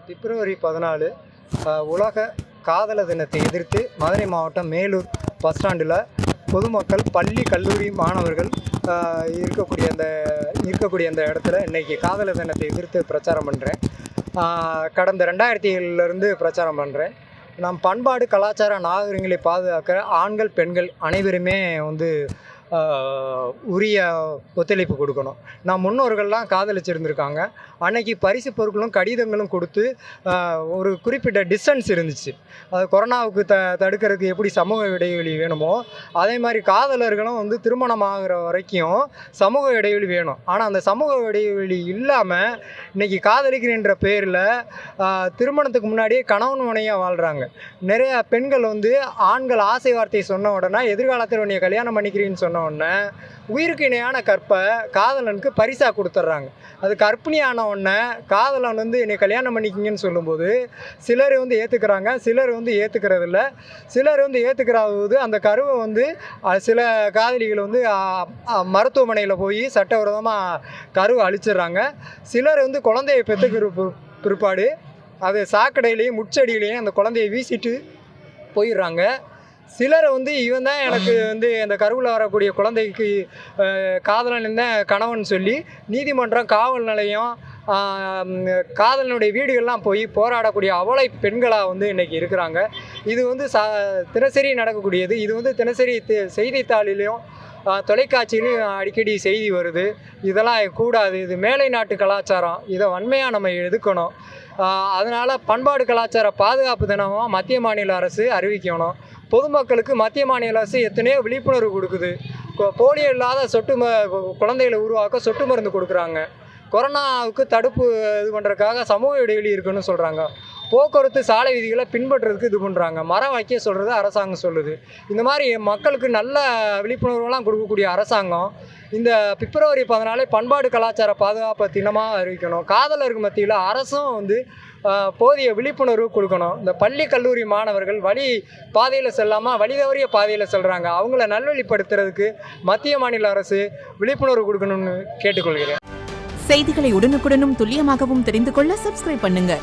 பிப்ரவரி 14 உலக காதலர் தினத்தை எதிர்த்து மதுரை மாவட்டம் மேலூர் பஸ் ஸ்டாண்டில் பொதுமக்கள், பள்ளி, கல்லூரி மாணவர்கள் இருக்கக்கூடிய அந்த இடத்துல இன்றைக்கி காதலர் தினத்தை எதிர்த்து பிரச்சாரம் பண்ணுறேன். கடந்த 2007 பிரச்சாரம் பண்ணுறேன். நம் பண்பாடு, கலாச்சார, நாகரிகங்களை பாதுகாக்க ஆண்கள், பெண்கள் அனைவருமே உரிய ஒத்துழைப்பு கொடுக்கணும். நம் முன்னோர்கள்லாம் காதலிச்சிருந்துருக்காங்க. அன்னைக்கு பரிசு பொருட்களும் கடிதங்களும் கொடுத்து ஒரு குறிப்பிட்ட டிஸ்டன்ஸ் இருந்துச்சு. அது கொரோனாவுக்கு தடுக்கிறதுக்கு எப்படி சமூக இடைவெளி வேணுமோ அதே மாதிரி காதலர்களும் திருமணம் ஆகிற வரைக்கும் சமூக இடைவெளி வேணும். ஆனால் அந்த சமூக இடைவெளி இல்லாமல் இன்றைக்கி காதலிக்கிறன்ற பேரில் திருமணத்துக்கு முன்னாடியே கணவன் மனைவியாக வாழ்கிறாங்க. நிறைய பெண்கள் ஆண்கள் ஆசை வார்த்தை சொன்ன உடனே எதிர்காலத்தில் உன்னை கல்யாணம் பண்ணிக்கிறீன்னு சொன்ன உடனே உயிருக்கு இணையான கற்பை காதலனுக்கு பரிசாக கொடுத்துட்றாங்க. அது கற்பிணியான உடனே காதலன் என்னை கல்யாணம் பண்ணிக்கிங்கன்னு சொல்லும்போது சிலர் ஏற்றுக்கிறாங்க, சிலர் ஏற்றுக்கிறதில்ல. சிலர் ஏற்றுக்கிறாவது அந்த கருவை சில காதலிகள் மருத்துவமனையில் போய் சட்டவிரோதமாக கருவை அழிச்சிடுறாங்க. சிலர் குழந்தையை பெற்றுக்கிற பிற்பாடு அது சாக்கடையிலையும் முச்செடியிலையும் அந்த குழந்தையை வீசிட்டு போயிடுறாங்க. சிலர் இவன் தான் எனக்கு அந்த கருவில் வரக்கூடிய குழந்தைக்கு காதலன் தான் கணவன் சொல்லி நீதிமன்றம், காவல் நிலையம், காதலனுடைய வீடுகள்லாம் போய் போராடக்கூடிய அவலை பெண்களாக இன்றைக்கி இருக்கிறாங்க. இது தினசரி நடக்கக்கூடியது. இது தினசரி செய்தித்தாளிலையும் தொலைக்காட்சியிலையும் அடிக்கடி செய்தி வருது. இதெல்லாம் கூடாது. இது மேலை நாட்டு கலாச்சாரம். இதை வன்மையாக நம்ம எதுக்கணும். அதனால் பண்பாடு, கலாச்சார பாதுகாப்பு தினமாக மத்திய மாநில அரசு அறிவிக்கணும். பொதுமக்களுக்கு மத்திய மாநில அரசு எத்தனையோ விழிப்புணர்வு கொடுக்குது. போலியோ இல்லாத குழந்தைகளை உருவாக்க சொட்டு மருந்து கொடுக்குறாங்க. கொரோனாவுக்கு தடுப்பு இது பண்ணுறதுக்காக சமூக இடைவெளி இருக்குன்னு சொல்கிறாங்க. போக்குவரத்து சாலை விதிகளை பின்பற்றுறதுக்கு இது பண்ணுறாங்க. மரம் வைக்க சொல்கிறது அரசாங்கம் சொல்லுது. இந்த மாதிரி மக்களுக்கு நல்ல விழிப்புணர்வுலாம் கொடுக்கக்கூடிய அரசாங்கம் இந்த பிப்ரவரி 14 பண்பாடு, கலாச்சார பாதுகாப்பு தினமாக அறிவிக்கணும். காதலருக்கு மத்தியில் அரசும் போதிய விழிப்புணர்வு கொடுக்கணும். இந்த பள்ளி, கல்லூரி மாணவர்கள் வழி பாதையில் செல்லாமல் வழி தவறிய பாதையில் செல்கிறாங்க. அவங்கள நல்வழிப்படுத்துறதுக்கு மத்திய மாநில அரசு விழிப்புணர்வு கொடுக்கணும்னு கேட்டுக்கொள்கிறேன். செய்திகளை உடனுக்குடனும் துல்லியமாகவும் தெரிந்து கொள்ள சப்ஸ்கிரைப் பண்ணுங்க.